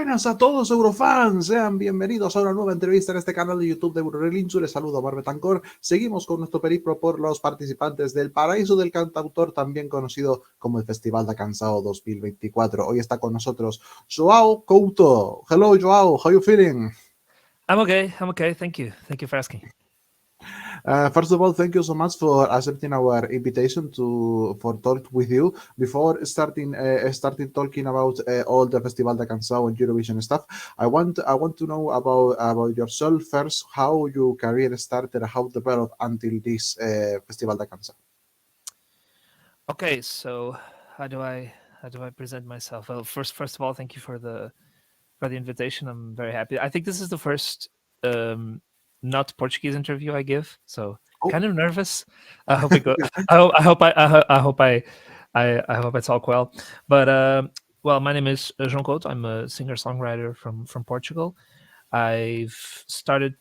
Buenas a todos Eurofans, sean bienvenidos a una nueva entrevista en este canal de YouTube de Eurorelinchu. Les saludo a Mar Betancor. Seguimos con nuestro periplo por los participantes del Paraíso del Cantautor, también conocido como el Festival da Canção 2024. Hoy está con nosotros João Couto. Hello João, how are you feeling? I'm okay. Thank you for asking. First of all, thank you so much for accepting our invitation for talk with you. Before starting talking about all the Festival da Canção and Eurovision stuff, I want to know about yourself first. How your career started, how developed until this Festival da Canção. Okay, so how do I present myself? Well, first of all, thank you for the invitation. I'm very happy. I think this is the first not Portuguese interview I give, so kind of nervous. I hope it go. I hope I talk well. But well, my name is João Couto. I'm a singer-songwriter from Portugal. I started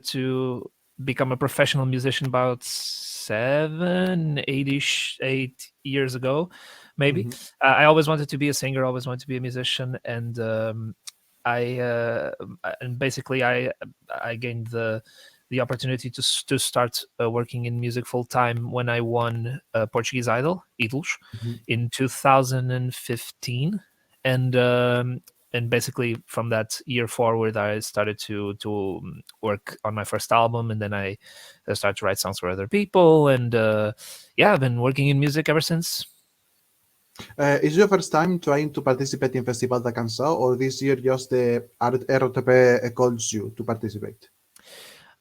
to become a professional musician about 8 years ago, maybe. I always wanted to be a singer, always wanted to be a musician, and basically I gained the opportunity to start working in music full time when I won Portuguese Idol, Idols, in 2015, and basically from that year forward, I started to work on my first album, and then I started to write songs for other people, and I've been working in music ever since. Is your first time trying to participate in Festival da Canção, or this year just the RTP calls you to participate?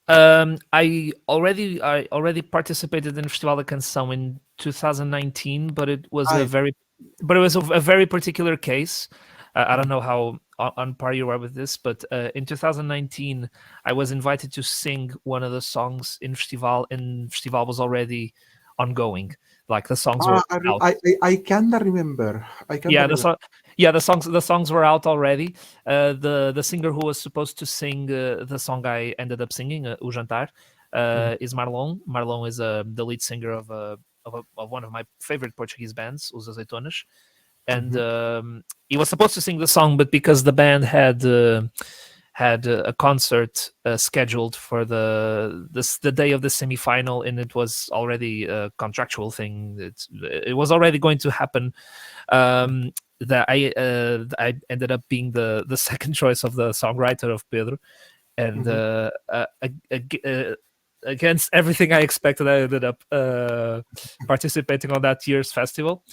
I already participated in Festival da Canção in 2019, but it was a very particular case. I don't know how on par you are with this, but in 2019, I was invited to sing one of the songs in Festival, and Festival was already ongoing. Like the songs were out. I can't remember. The songs were out already. The singer who was supposed to sing the song I ended up singing, O Jantar, is Marlon. Marlon is the lead singer of one of my favorite Portuguese bands, Os Azeitonas. And he was supposed to sing the song, but because the band had a concert scheduled for the day of the semifinal, and it was already a contractual thing. It was already going to happen. That I ended up being the second choice of the songwriter of Pedro, and against everything I expected, I ended up participating on that year's festival.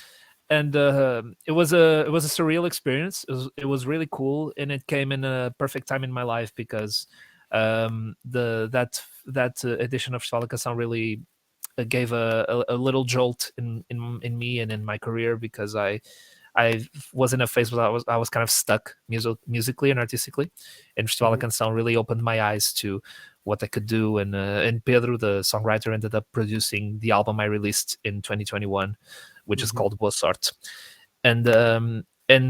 And it was a surreal experience. It was really cool, and it came in a perfect time in my life because that edition of Festival da Canção really gave a little jolt in me and in my career, because I was in a phase where I was kind of stuck musically and artistically, and Festival da Canção really opened my eyes to what I could do. And Pedro, the songwriter, ended up producing the album I released in 2021, which is called Boa Sorte. And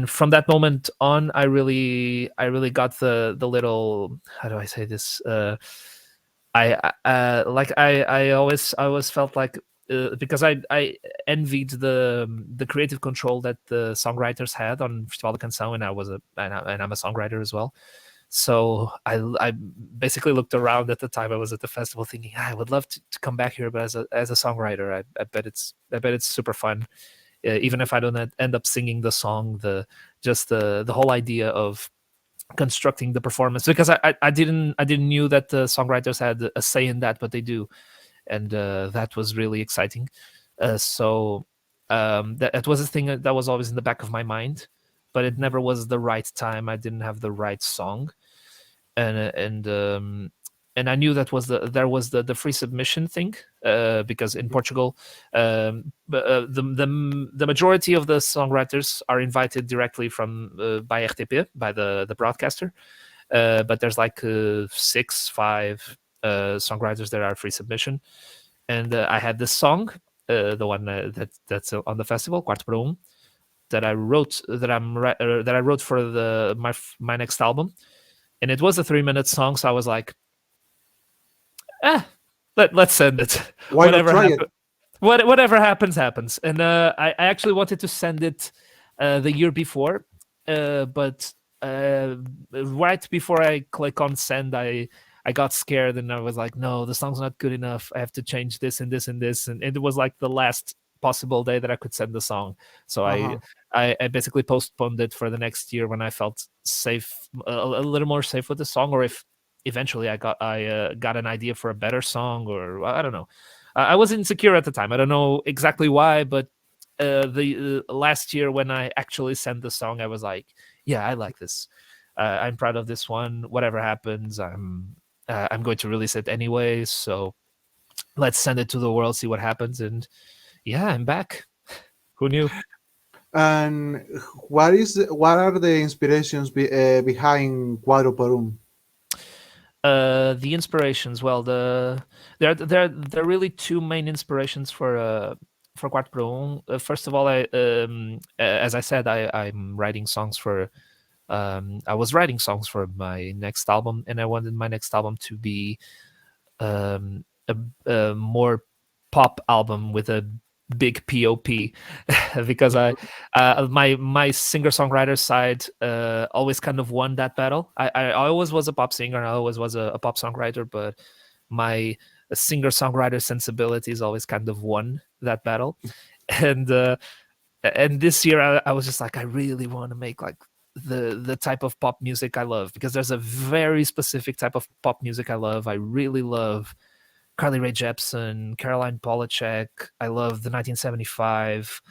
from that moment on, I really got the little, how do I say this? I always felt like, because I envied the creative control that the songwriters had on Festival da Canção, and I'm a songwriter as well. So I basically looked around at the time I was at the festival, thinking I would love to come back here, but as a songwriter, I bet it's super fun, even if I don't end up singing the song. The whole idea of constructing the performance, because I didn't knew that the songwriters had a say in that, but they do, and that was really exciting. So that was a thing that was always in the back of my mind, but it never was the right time. I didn't have the right song, and I knew there was the free submission thing, because in Portugal, the majority of the songwriters are invited directly from by RTP, by the broadcaster, but there's like 5 songwriters that are free submission, and I had this song, the one that's on the festival, Quarto para that I wrote for my next album, and it was a 3-minute song. So I was like, let's send it. Whatever happens. And I actually wanted to send it the year before, but right before I click on send, I got scared and I was like, no, the song's not good enough. I have to change this and this and this. And it was like the last possible day that I could send the song. So Uh-huh. I basically postponed it for the next year when I felt safe, a little more safe with the song, or if eventually I got an idea for a better song, or I don't know. I was insecure at the time. I don't know exactly why, but the last year when I actually sent the song, I was like, yeah, I like this. I'm proud of this one. Whatever happens, I'm going to release it anyway. So let's send it to the world, see what happens. And yeah, I'm back. Who knew? And what are the inspirations behind Cuadro por un? The inspirations. Well, there are really two main inspirations for Quatro Pro Un. First of all, as I said, I'm writing songs for. I was writing songs for my next album, and I wanted my next album to be a more pop album with a big pop because my singer songwriter side always kind of won that battle. I always was a pop singer, I always was a pop songwriter, but my singer songwriter sensibilities always kind of won that battle. and and this year I was just like, I really want to make like the type of pop music I love, because there's a very specific type of pop music I love. I really love Carly Rae Jepsen, Caroline Polachek. I love the 1975.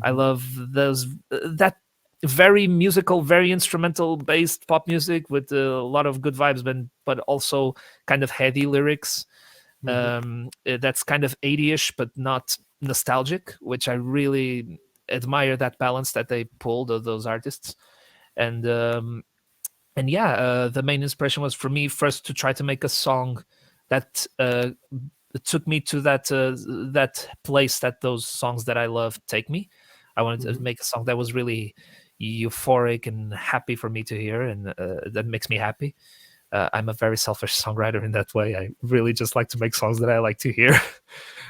I Mhm, love those that very musical, very instrumental based pop music with a lot of good vibes, but also kind of heavy lyrics. mhm. That's kind of 80ish, but not nostalgic, which I really admire that balance that they pulled of those artists. And yeah, the main inspiration was for me first to try to make a song that took me to that place that those songs that I love take me. I wanted to Mhm. make a song that was really euphoric and happy for me to hear, and that makes me happy. I'm a very selfish songwriter in that way. I really just like to make songs that I like to hear,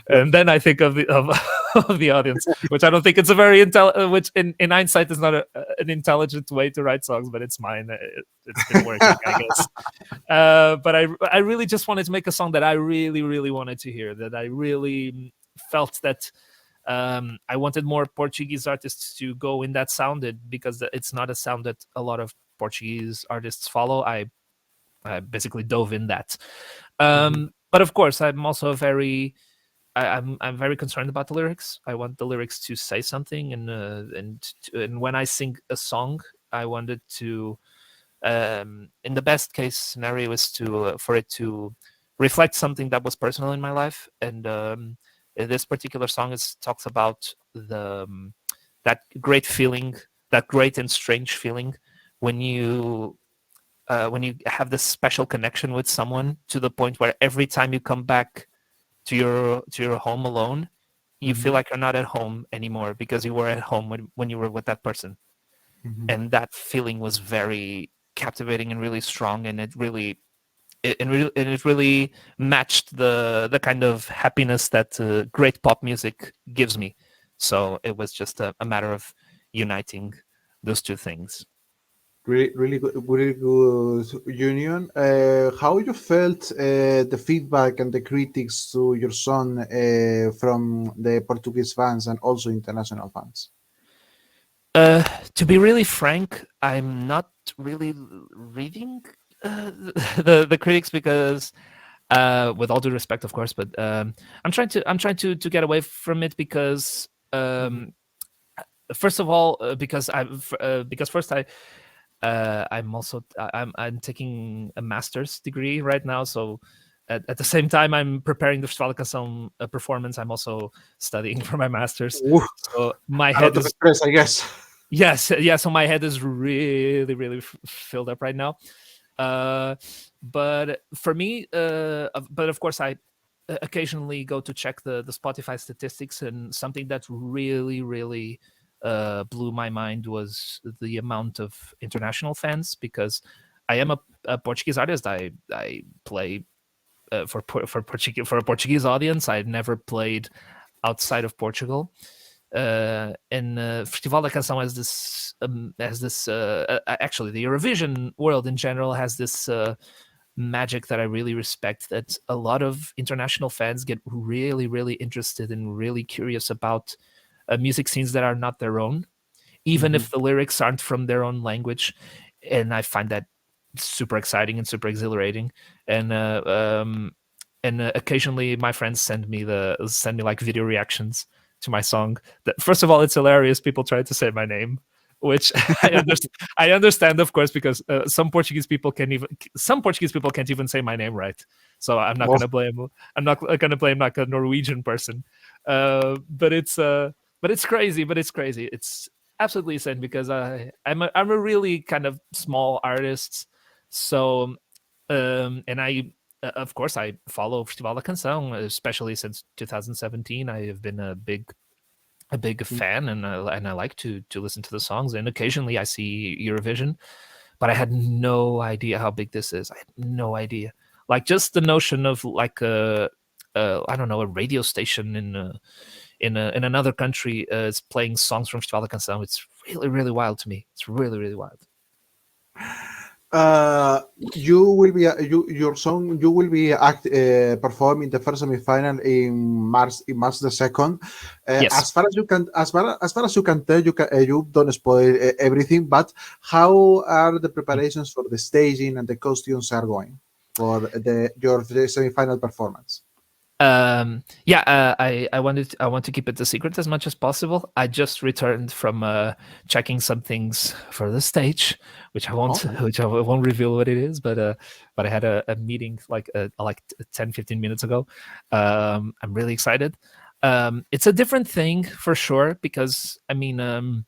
Yep. and then I think of of the audience, which I don't think it's a very which in hindsight is not an intelligent way to write songs, but it's mine. It's been working, I guess. But I really just wanted to make a song that I really really wanted to hear. That I really felt that I wanted more Portuguese artists to go in that sound, because it's not a sound that a lot of Portuguese artists follow. I basically dove in that. Mhm, But of course, I'm also I'm very concerned about the lyrics. I want the lyrics to say something, and when I sing a song, I want it to, in the best case scenario, is to for it to reflect something that was personal in my life. And this particular song talks about that great feeling, that great and strange feeling when you have this special connection with someone, to the point where every time you come back to your home alone, you feel mhm, like you're not at home anymore because you were at home when you were with that person. mhm. And that feeling was very captivating and really strong, and and it really matched the kind of happiness that great pop music gives me. So it was just a matter of uniting those two things. Really good union. How you felt the feedback and the critics to your song from the Portuguese fans and also international fans? Uh, to be really frank, I'm not really reading the critics, because, with all due respect, of course, but I'm trying to get away from it, because Mhm, first of all, because first I'm taking a master's degree right now, so. At the same time, I'm preparing the Festival de Canção performance. I'm also studying for my master's, Ooh, so my a head lot of is. stress, I guess. Yes, yeah. So my head is really, really filled up right now. Uh, but for me, but of course, I occasionally go to check the Spotify statistics, and something that really, really blew my mind was the amount of international fans, because I am a Portuguese artist. I play for a Portuguese audience. I've never played outside of Portugal. And Festival da Canção has this actually the Eurovision world in general has this magic that I really respect, that a lot of international fans get really, really interested and really curious about music scenes that are not their own, even if the lyrics aren't from their own language. And I find that super exciting and super exhilarating. And occasionally my friends send me like video reactions to my song. That, first of all, it's hilarious. People try to say my name, which I understand, of course, because some Portuguese people can't even say my name right. So I'm not gonna blame. I'm not gonna blame like a Norwegian person. But it's crazy. But it's crazy. It's absolutely insane because I'm a really kind of small artist. So and I of course I follow Festival da Canção, especially since 2017. I have been a big fan, and I like to listen to the songs, and occasionally I see Eurovision, but I had no idea how big this is. I had no idea. Like just the notion of like I don't know, a radio station in another country is playing songs from Festival da Canção. It's really, really wild to me. It's really, really wild. You will be your song. You will be performing the first semi-final in March the 2nd. Yes. As far as you can, as far as you can tell, you don't spoil everything. But how are the preparations for the staging and the costumes are going for your semi-final performance? I want to keep it a secret as much as possible. I just returned from checking some things for the stage, which I won't reveal what it is, but I had a meeting like 10-15 minutes ago. I'm really excited. It's a different thing for sure, because I mean,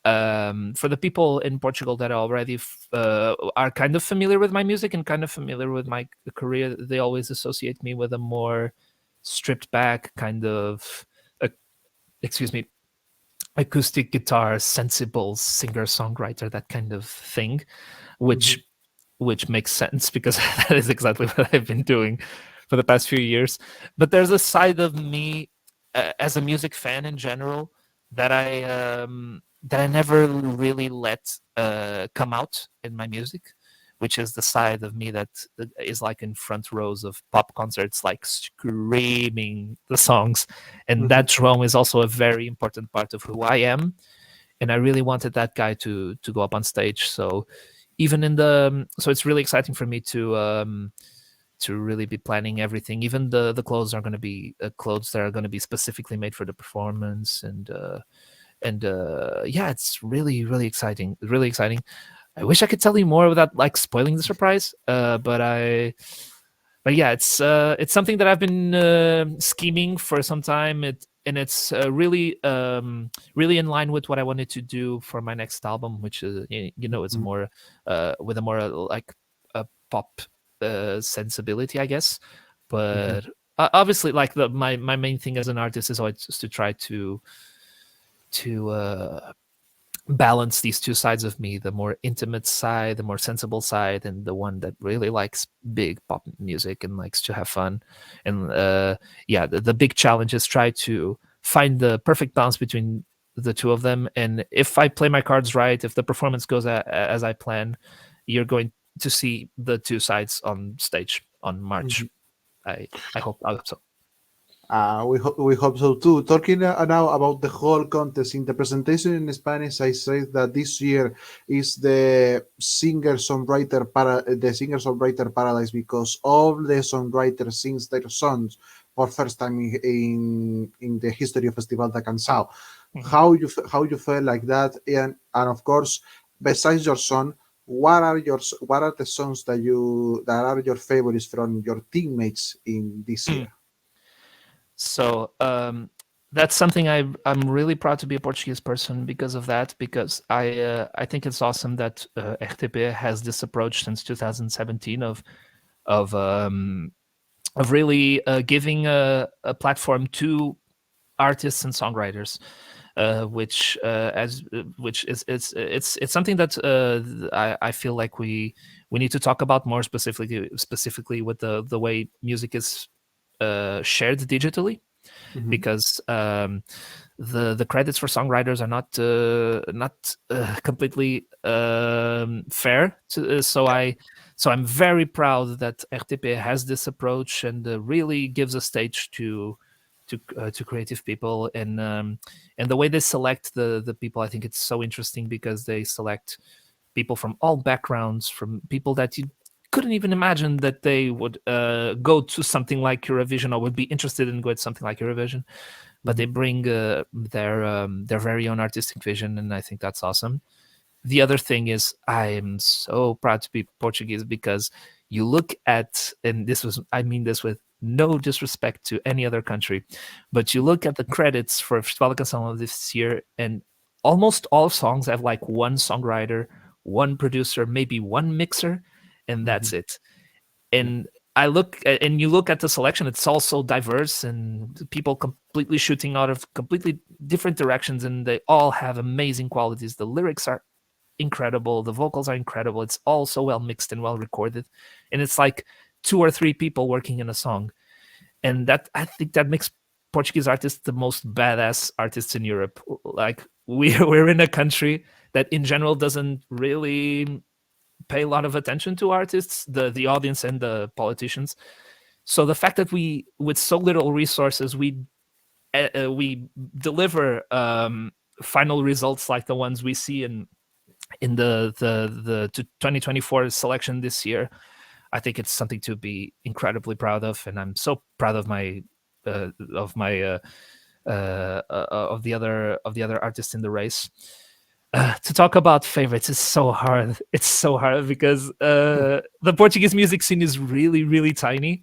for the people in Portugal that already are kind of familiar with my music and kind of familiar with my career, they always associate me with a more stripped back kind of, acoustic guitar, sensible singer-songwriter, that kind of thing, which makes sense because that is exactly what I've been doing for the past few years. But there's a side of me as a music fan in general that I never really let come out in my music, which is the side of me that is like in front rows of pop concerts, like screaming the songs. And that João is also a very important part of who I am. And I really wanted that guy to go up on stage. So even so it's really exciting for me to really be planning everything. Even the clothes are going to be clothes that are going to be specifically made for the performance. And it's really, really exciting. Really exciting. I wish I could tell you more without like spoiling the surprise. But yeah, it's something that I've been scheming for some time. It's really really in line with what I wanted to do for my next album, which is it's more with a more like a pop sensibility, I guess. But obviously, like my main thing as an artist is always just to try to balance these two sides of me, the more intimate side, the more sensible side, and the one that really likes big pop music and likes to have fun. And the big challenge is try to find the perfect balance between the two of them. And if I play my cards right, if the performance goes as I plan, you're going to see the two sides on stage on March. I hope so. We hope so too. Talking now about the whole contest, in the presentation in Spanish, I said that this year is the singer-songwriter paradise, because all the songwriters sings their songs for first time in the history of Festival da Canção. How you feel like that, and of course, besides your song, what are the songs that are your favorites from your teammates in this year? So that's something I'm really proud to be a Portuguese person because of that, because I think it's awesome that RTP has this approach since 2017 of really giving a platform to artists and songwriters, which is something that I feel like we need to talk about more specifically with the way music is shared digitally. because the credits for songwriters are not completely fair. So I'm very proud that RTP has this approach and really gives a stage to creative people, and the way they select the people, I think it's so interesting because they select people from all backgrounds, from people that you couldn't even imagine that they would go to something like Eurovision or would be interested in going to something like Eurovision, but they bring their very own artistic vision, and I think that's awesome. The other thing is I am so proud to be Portuguese because you look at, and I mean this with no disrespect to any other country, but you look at the credits for Festival da Canção of this year, and almost all songs have like one songwriter, one producer, maybe one mixer, and that's it. And you look at the selection, it's also diverse and people completely shooting out of completely different directions, and they all have amazing qualities. The lyrics are incredible, the vocals are incredible, it's all so well mixed and well recorded, and it's like 2 or 3 people working in a song. And that, I think, that makes Portuguese artists the most badass artists in Europe. Like we're in a country that in general doesn't really pay a lot of attention to artists, the audience and the politicians. So the fact that we, with so little resources, we deliver final results like the ones we see in the 2024 selection this year, I think it's something to be incredibly proud of, and I'm so proud of the other artists in the race. To talk about favorites is so hard. It's so hard because the Portuguese music scene is really, really tiny.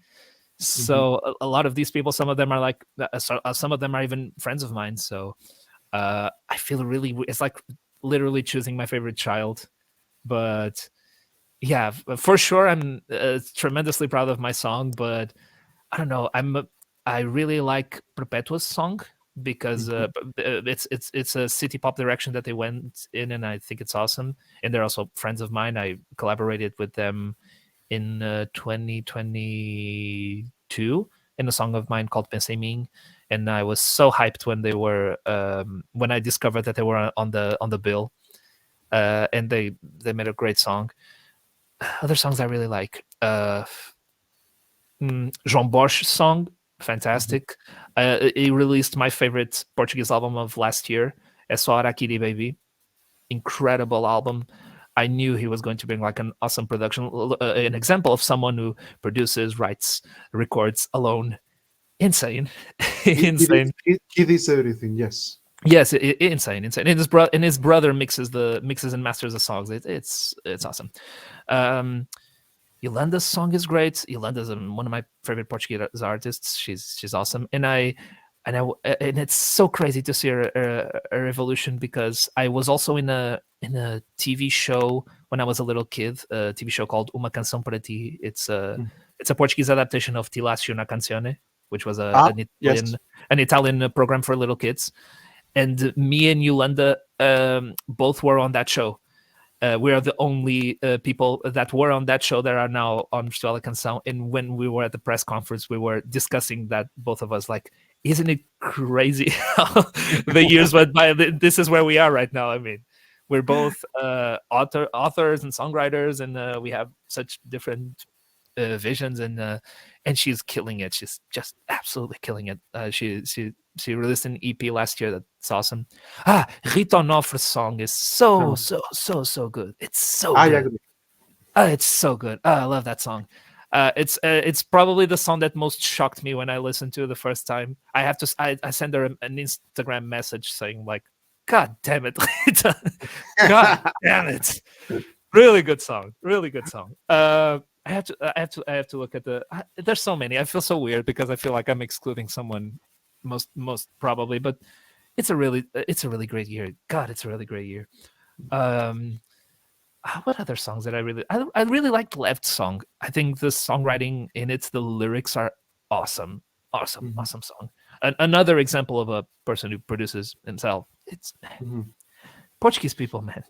So a lot of these people, some of them are like, some of them are even friends of mine. So I feel it's like literally choosing my favorite child. But yeah, for sure, I'm tremendously proud of my song. But I don't know, I really like Perpetua's song because it's a city pop direction that they went in, and I think it's awesome. And they're also friends of mine. I collaborated with them in 2022 in a song of mine called Pensei em Mim, and I was so hyped when they were when I discovered that they were on the bill, and they made a great song. Other songs I really like, João Bosch's song, fantastic. He released my favorite Portuguese album of last year, É Só Araquiri Baby. Incredible album. I knew he was going to bring like an awesome production, an example of someone who produces, writes, records alone. Insane. Insane. He did everything, yes. Yes, insane. And his brother mixes and masters the songs. It's awesome. Yolanda's song is great. Yolanda's one of my favorite Portuguese artists. She's awesome, and it's so crazy to see her evolution, because I was also in a TV show when I was a little kid, a TV show called Uma Canção para Ti. It's a Portuguese adaptation of Ti Lascio una canzone, which was an Italian program for little kids, and me and Yolanda both were on that show. We are the only people that were on that show that are now on Festival da Canção. And when we were at the press conference, we were discussing that, both of us, like, isn't it crazy how the years went by? This is where we are right now. I mean, we're both authors and songwriters, and we have such different visions, and she's killing it. She's just absolutely killing it. She released an EP last year that's awesome. Rita Onofre's song is so good. It's so good. I agree. It's so good. I love that song. It's probably the song that most shocked me when I listened to it the first time. I sent her an Instagram message saying, like, God damn it, Rita. God damn it. Really good song. Really good song. I have to look at there's so many. I feel so weird because I feel like I'm excluding someone most probably, but it's a really great year. God, it's a really great year. What other songs that I really liked Left's song. I think the songwriting in it, the lyrics are awesome. Awesome song. Another example of a person who produces himself. It's Portuguese people, man.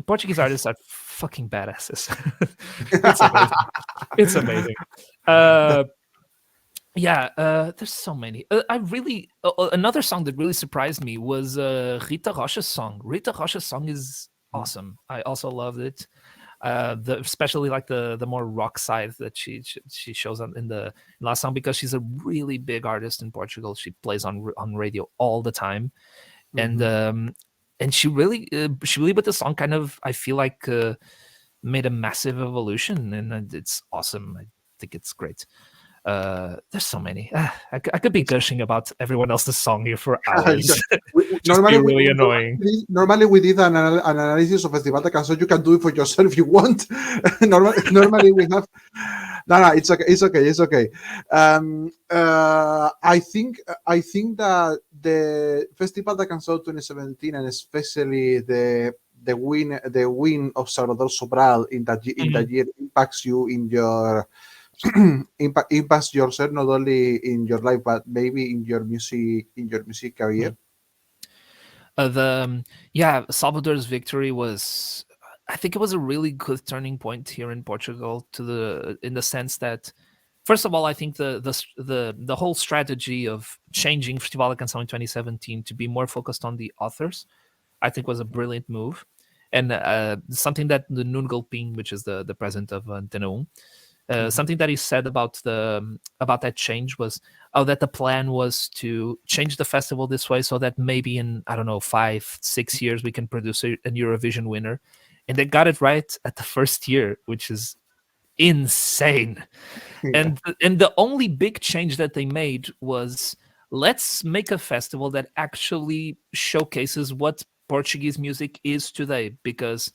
Portuguese artists are fucking badasses. It's amazing. It's amazing. Yeah, there's so many. I really another song that really surprised me was Rita Rocha's song. Rita Rocha's song is awesome. I also loved it. Especially like the more rock side that she shows on in the last song, because she's a really big artist in Portugal. She plays on radio all the time, and Mhm. she really with the song kind of, I feel like, made a massive evolution, and it's awesome. I think it's great. There's so many. I could be gushing about everyone else's song here for So hours. Just be normally, really annoying. normally we did an analysis of Festival de Canción. You can do it for yourself if you want. Normally we have. No, no, it's okay. It's okay. It's okay. I think that the Festival de Canção 2017, and especially the win of Salvador Sobral in Mhm. that year, impacts you in your impacts yourself, not only in your life but maybe in your music career. Mhm. Yeah, Salvador's victory was, I think it was a really good turning point here in Portugal, in the sense that, first of all, I think the whole strategy of changing Festival da Canção in 2017 to be more focused on the authors, I think, was a brilliant move, and something that the Nuno Galpin, which is the president of Antena 1, Mhm. something that he said about that change was, oh, that the plan was to change the festival this way, so that maybe in, I don't know, 5-6 years we can produce an Eurovision winner, and they got it right at the first year, which is insane. Yeah. And the only big change that they made was, let's make a festival that actually showcases what Portuguese music is today, because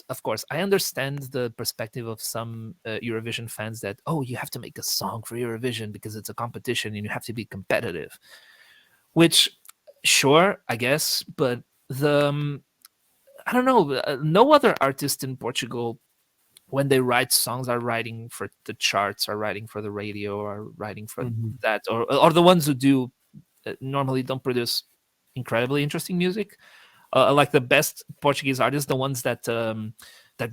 of course I understand the perspective of some Eurovision fans that, oh, you have to make a song for Eurovision because it's a competition and you have to be competitive, which, sure, I guess, but the I don't know, no other artist in Portugal, when they write songs, are writing for the charts, are writing for the radio, are writing for Mhm. that, or the ones who do normally don't produce incredibly interesting music. Like the best Portuguese artists, the ones that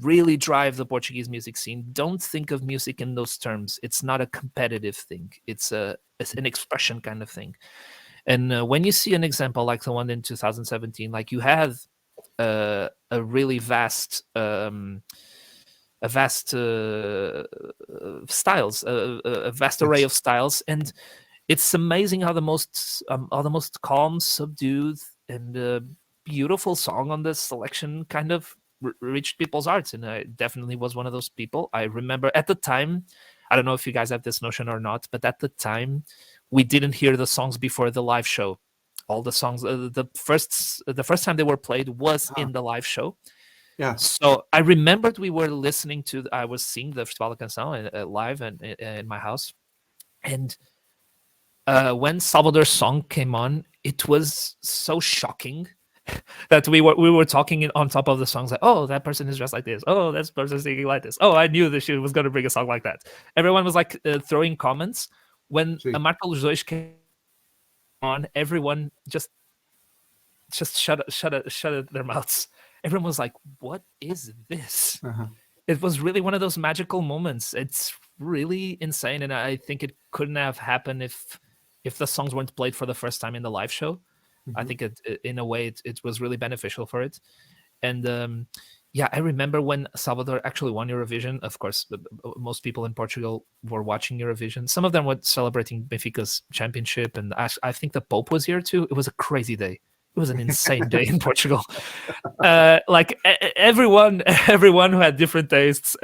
really drive the Portuguese music scene, don't think of music in those terms. It's not a competitive thing. It's an expression kind of thing. And when you see an example like the one in 2017, like, you have a really vast styles, a vast array Yes. of styles, and it's amazing how the most calm, subdued, and beautiful song on this selection kind of reached people's hearts, and I definitely was one of those people. I remember at the time, I don't know if you guys have this notion or not, but at the time, we didn't hear the songs before the live show. All the songs, the first time they were played was Uh-huh. in the live show. Yeah. So I remembered we were listening to, I was seeing the Festival da Canção live and in my house, and when Salvador's song came on, it was so shocking that we were talking on top of the songs, like, oh, that person is dressed like this, oh, that person is singing like this, oh, I knew that she was going to bring a song like that. Everyone was like throwing comments when a Sí. Marca Los Dois came on. Everyone just shut their mouths. Everyone was like, what is this? Uh-huh. It was really one of those magical moments. It's really insane, and I think it couldn't have happened if the songs weren't played for the first time in the live show. I Mhm. think in a way, it was really beneficial for it. And yeah, I remember when Salvador actually won Eurovision. Of course, most people in Portugal were watching Eurovision. Some of them were celebrating Benfica's championship, and I think the Pope was here too. It was a crazy day. It was an insane day in Portugal. Like everyone, everyone who had different tastes,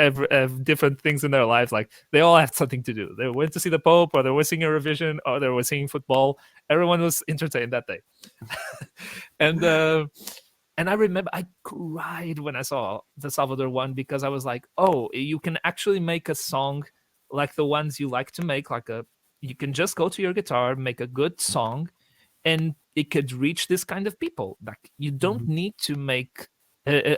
different things in their lives, like, they all had something to do. They went to see the Pope, or they were singing Eurovision, or they were singing football. Everyone was entertained that day. and and I remember I cried when I saw the Salvador one, because I was like, oh, you can actually make a song like the ones you like to make, you can just go to your guitar, make a good song, and it could reach this kind of people. Like, you don't Mhm. need to make,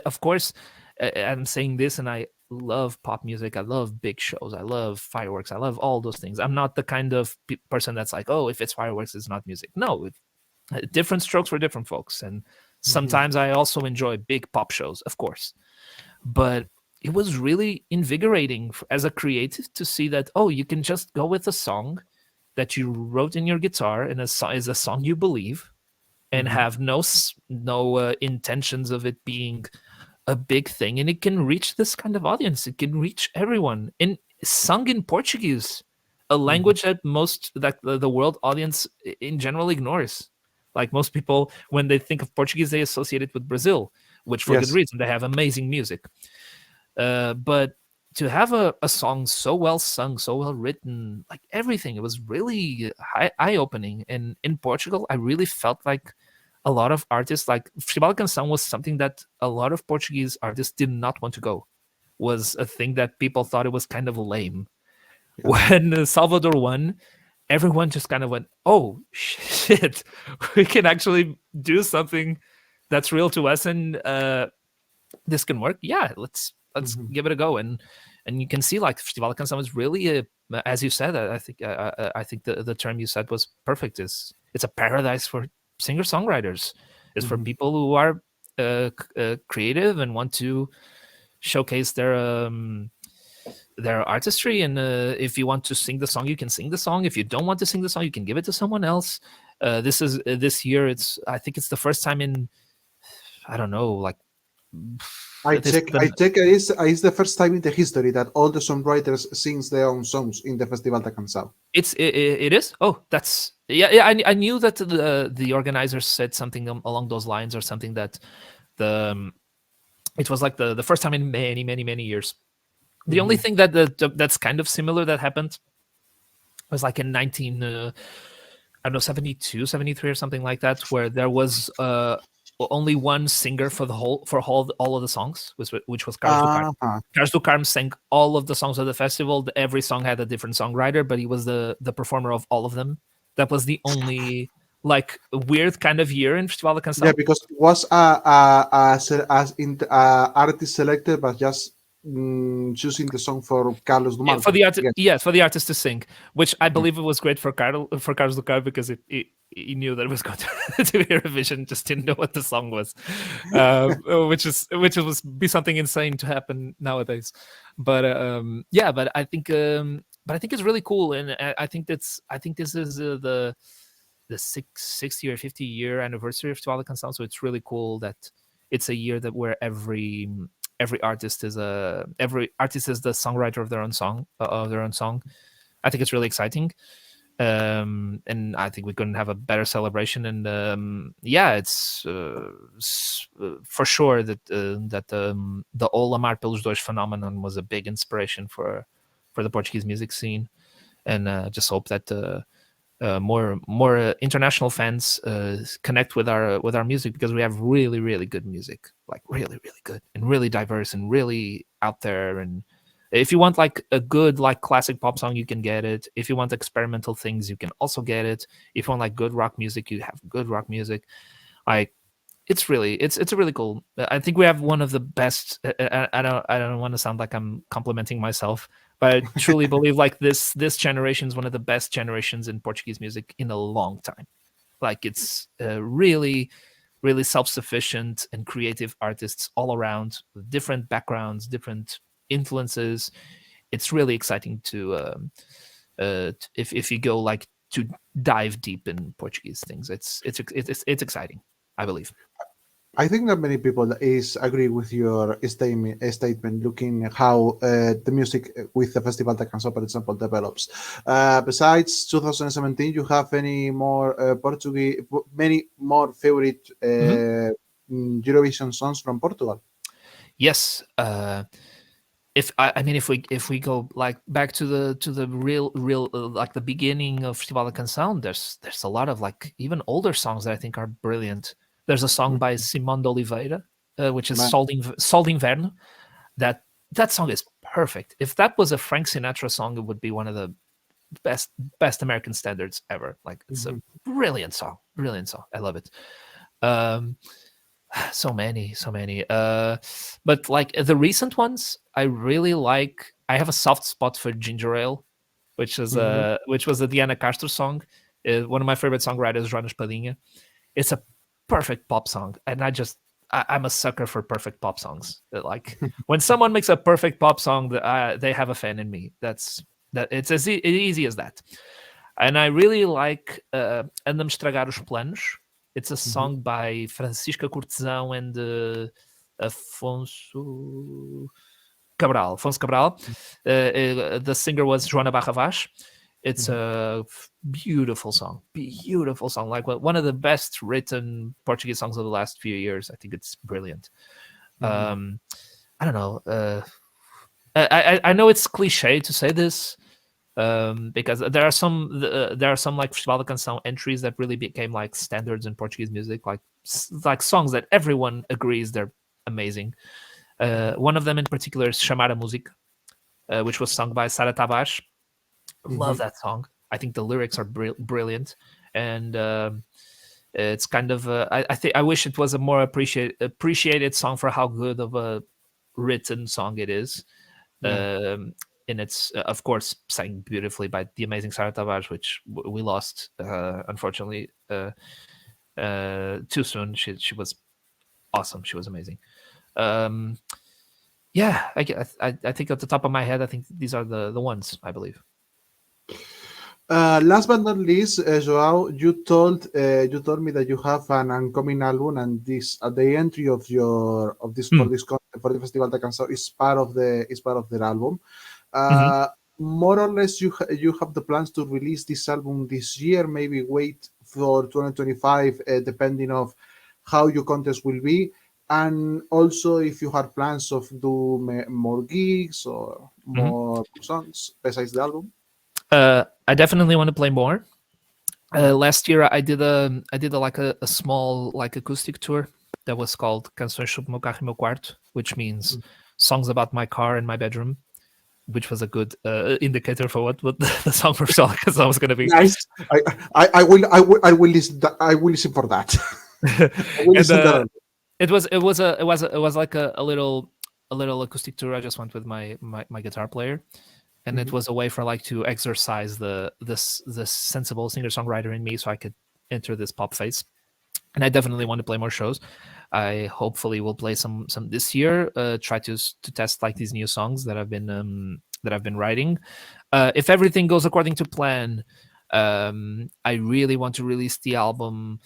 of course, I'm saying this, and I love pop music, I love big shows, I love fireworks, I love all those things. I'm not the kind of person that's like, oh, if it's fireworks, it's not music. No, different strokes for different folks, and Mhm. sometimes I also enjoy big pop shows, of course. But it was really invigorating as a creative to see that, oh, you can just go with a song that you wrote in your guitar and is a song you believe, and Mhm. have no intentions of it being a big thing, and it can reach this kind of audience. It can reach everyone, in sung in Portuguese, a Mhm. language that most that the world audience in general ignores. Like most people, when they think of Portuguese, they associate it with Brazil, which for good Yes. reason. They have amazing music, but to have a song so well sung, so well written, like everything, it was really eye opening. And in Portugal, I really felt like a lot of artists, like Festival de Canção was something that a lot of Portuguese artists did not want to go. Was a thing that people thought it was kind of lame. Yeah. When Salvador won, everyone just kind of went, "Oh shit, we can actually do something that's real to us, and this can work. Yeah, let's Mhm. give it a go." And you can see like Festival de Canção is really a, as you said, I think the term you said was perfect. Is It's a paradise for singer songwriters. It's for Mhm. people who are creative and want to showcase their artistry. And if you want to sing the song, you can sing the song. If you don't want to sing the song, you can give it to someone else. This year. I think it's the first time in, I don't know, like this I the check it's the first time in the history that all the songwriters sings their own songs in the Festival da Canção. it is. Oh, that's, yeah. I knew that the organizers said something along those lines, or something that the it was like the first time in many years. The only Mhm. thing that's kind of similar that happened was like in 19 I don't know, 72, 73, or something like that, where there was only one singer for all of the songs, which was Carlos Ducar. Uh-huh. Carlos Ducar sang all of the songs of the festival. Every song had a different songwriter, but he was the performer of all of them. That was the only like weird kind of year in Festival de Yeah, Canção. because it was as in artist selected, but just choosing the song for Carlos Yeah, Dumar. for the artist, Yes. yes, for the artist to sing, which I Mhm. believe it was great for Carlos Ducar, because he knew that it was going to Eurovision, just didn't know what the song was, which was be something insane to happen nowadays. But yeah, but I think it's really cool, and I think this is the 60 or 50-year anniversary of Festival de Canção, so it's really cool that it's a year that where every artist is the songwriter of their own song. I think it's really exciting, and I think we couldn't have a better celebration. And yeah, it's for sure that the O Lamar pelos Dois phenomenon was a big inspiration for the Portuguese music scene, and just hope that more international fans connect with our music, because we have really good music, like really good and really diverse and really out there. And if you want like a good like classic pop song, you can get it. If you want experimental things, you can also get it. If you want like good rock music, you have good rock music. Like it's a really cool. I think we have one of the best. I don't want to sound like I'm complimenting myself, but I truly believe like this generation is one of the best generations in Portuguese music in a long time. Like it's really self sufficient and creative artists all around, with different backgrounds, different influences. It's really exciting to if you go like to dive deep in Portuguese things. It's exciting, I believe. I think that many people is agree with your statement looking at how the music with the Festival da Canção, for example, develops. Besides 2017, you have any more Portuguese, many more favorite Mhm. Eurovision songs from Portugal? Yes. If I mean, if we go like back to the real like the beginning of Festival de Canção, there's a lot of like even older songs that I think are brilliant. There's a song by Simão de Oliveira, which is Man, Sol de Inverno. That song is perfect. If that was a Frank Sinatra song, it would be one of the best American standards ever. Like it's a mhm. brilliant song. I love it. Um, so many but like the recent ones, I really like. I have a soft spot for Ginger Ale, Mhm. which was a Diana Castro song. One of my favorite songwriters, Jonas Padinha. It's a perfect pop song, and I just I'm a sucker for perfect pop songs. Like when someone makes a perfect pop song, they have a fan in me. That it's as easy as that. And I really like Anda-me Estragar os Planos. It's a song by Francisca Cortesão and Afonso Cabral. Afonso Cabral. The singer was Joana Barra Vaz. It's a beautiful song, like one of the best written Portuguese songs of the last few years. I think it's brilliant. I don't know. I know it's cliche to say this because there are some like Festival da Canção entries that really became like standards in Portuguese music, like songs that everyone agrees they're amazing. One of them in particular is Chamar a Música, which was sung by Sara Tavares. Love that song. I think the lyrics are brilliant, and it's kind of I wish it was a more appreciated song for how good of a written song it is. And it's of course sang beautifully by the amazing Sara Tavares, which we lost unfortunately too soon. She was awesome. She was amazing. Yeah, I think at the top of my head, I think these are the ones I believe. Last but not least, Joao, you told me that you have an upcoming album, and this the entry of this for the Festival da Canção is part of the album. More or less, you have the plans to release this album this year. Maybe wait for 2025, depending of how your contest will be, and also if you have plans of do more gigs or more songs besides the album. I definitely want to play more. Last year I did a small like acoustic tour that was called Canções sobre meu carro e meu quarto, which means songs about my car and my bedroom, which was a good indicator for what the song for Canção was going to be. Nice. I will listen for that. It was like a little acoustic tour. I just went with my guitar player. And it was a way for like to exercise this sensible singer-songwriter in me, so I could enter this pop phase. And I definitely want to play more shows. I hopefully will play some this year. Try to test like these new songs that I've been writing. If everything goes according to plan, I really want to release the album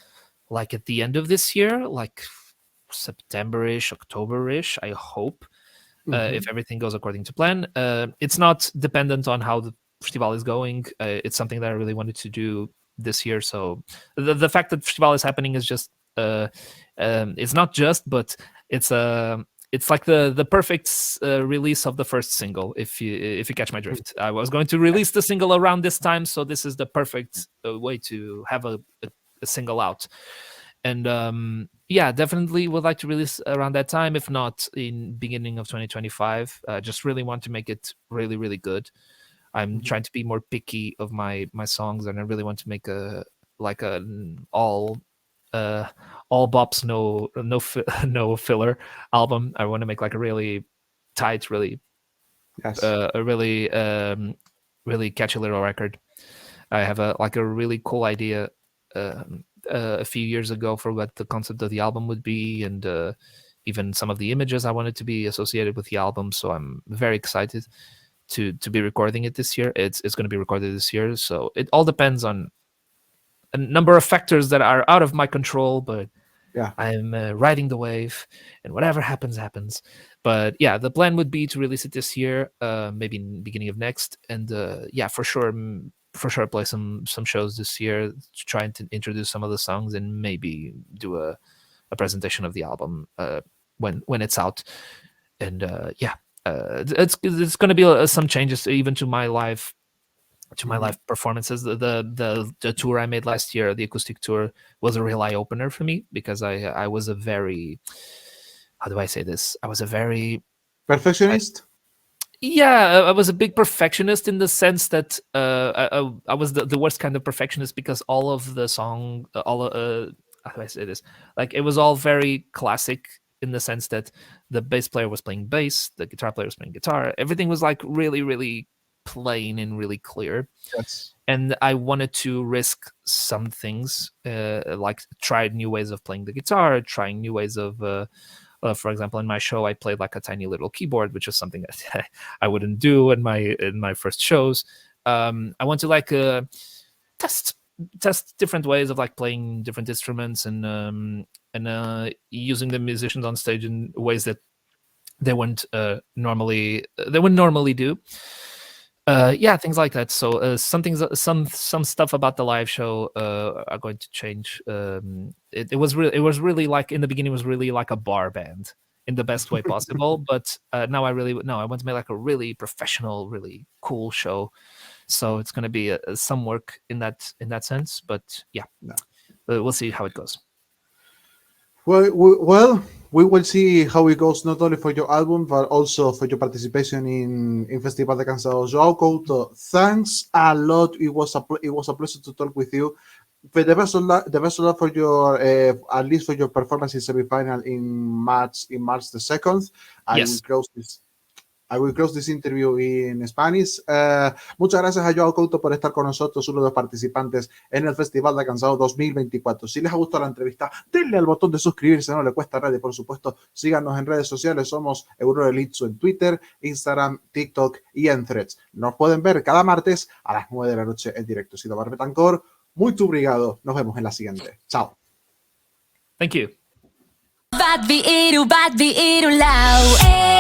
like at the end of this year, like September-ish, October-ish. I hope. If everything goes according to plan. It's not dependent on how the festival is going. It's something that I really wanted to do this year. So the fact that festival is happening is just it's not just, but it's like the perfect release of the first single. If you catch my drift, I was going to release the single around this time, so this is the perfect way to have a single out. And yeah, definitely would like to release around that time, if not in beginning of 2025. Just really want to make it really, really good. I'm trying to be more picky of my songs, and I really want to make an all bops, no filler album. I want to make like a really tight, really a really really catchy little record. I have a really cool idea a few years ago for what the concept of the album would be, and even some of the images I wanted to be associated with the album. So I'm very excited to be recording it this year. It's going to be recorded this year, so it all depends on a number of factors that are out of my control, but I'm riding the wave, and whatever happens. But yeah, the plan would be to release it this year, maybe in the beginning of next, and yeah, for sure play some shows this year to try and introduce some of the songs, and maybe do a presentation of the album when it's out. And yeah, it's going to be some changes even to my live performances. The tour I made last year, the acoustic tour, was a real eye opener for me, because I was a very, how do I say this? I was a very perfectionist. I was a big perfectionist in the sense that I was the worst kind of perfectionist, because all of the song, how do I say this? Like, it was all very classic in the sense that the bass player was playing bass, the guitar player was playing guitar. Everything was like really, really plain and really clear. Yes. And I wanted to risk some things, like try new ways of playing the guitar, trying new ways of, for example, in my show, I played like a tiny little keyboard, which is something that I wouldn't do in my first shows. I want to like test different ways of like playing different instruments and using the musicians on stage in ways that they wouldn't normally do. Things like that. So some stuff about the live show are going to change. It was really like in the beginning, it was really like a bar band in the best way possible. But now I want to make like a really professional, really cool show. So it's going to be some work in that sense. But yeah, we'll see how it goes. Well, we will see how it goes, not only for your album, but also for your participation in Festival de Canção. João Couto, thanks a lot. It was a pleasure to talk with you. But the best of luck for your, at least for your performance in semi-final in March the 2nd. I will close this interview in Spanish. Muchas gracias a João Couto por estar con nosotros, uno de los participantes en el Festival de Canção 2024. Si les ha gustado la entrevista, denle al botón de suscribirse, no le cuesta nada. Y por supuesto, síganos en redes sociales. Somos Eurorelinchu en Twitter, Instagram, TikTok y en Threads. Nos pueden ver cada martes a las 9 de la noche en directo. Sido Barbetancor, muy obrigado. Nos vemos en la siguiente. Chao. Thank you. Bad vi iru lau.